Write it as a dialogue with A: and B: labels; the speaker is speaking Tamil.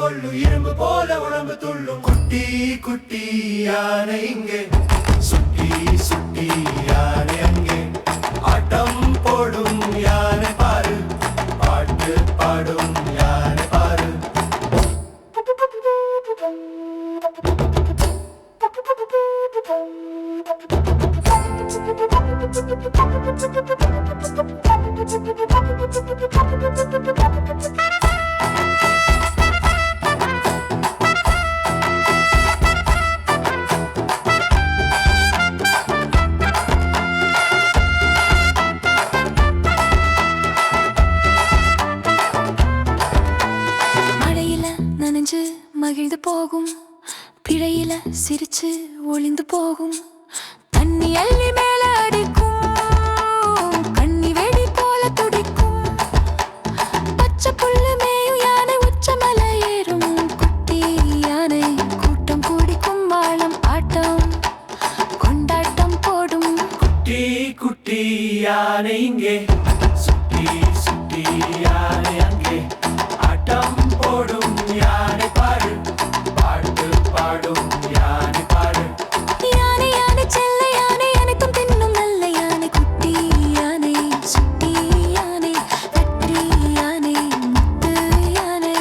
A: கொள்ளும் இரும்பு போல உடம்பு துள்ளும் குட்டி குட்டி யானை இங்கே சுட்டி சுட்டி யானை அங்கே ஆட்டம் போடும் யானை பாரு பாட்டு பாடும் யானை பாரு
B: மகிழ்ந்து போகும் பிழையில சிரிச்சு ஒளிந்து போகும் தண்ணி அள்ளி மேல அடிக்கும் கண்ணி வெடி போல துடிக்கும் பச்சை புல்லு மேயும் யானை உச்ச மலை ஏறும் குட்டி யானை கூட்டம் கூடிக்கும் வாழும் ஆட்டம் கொண்டாட்டம் போடும்
A: குட்டி குட்டி யானை இங்கே சுட்டி சுட்டி யானை அங்கே ஆட்டம் போடும் யானை பாரு பாட்டு பாடும் யானை பாரு
B: யானை யானை செல்ல யானை அனைத்தும் தின்னும் நல்ல யானை குட்டி யானை சுட்டி யானை வெற்றி யானை முத்து யானை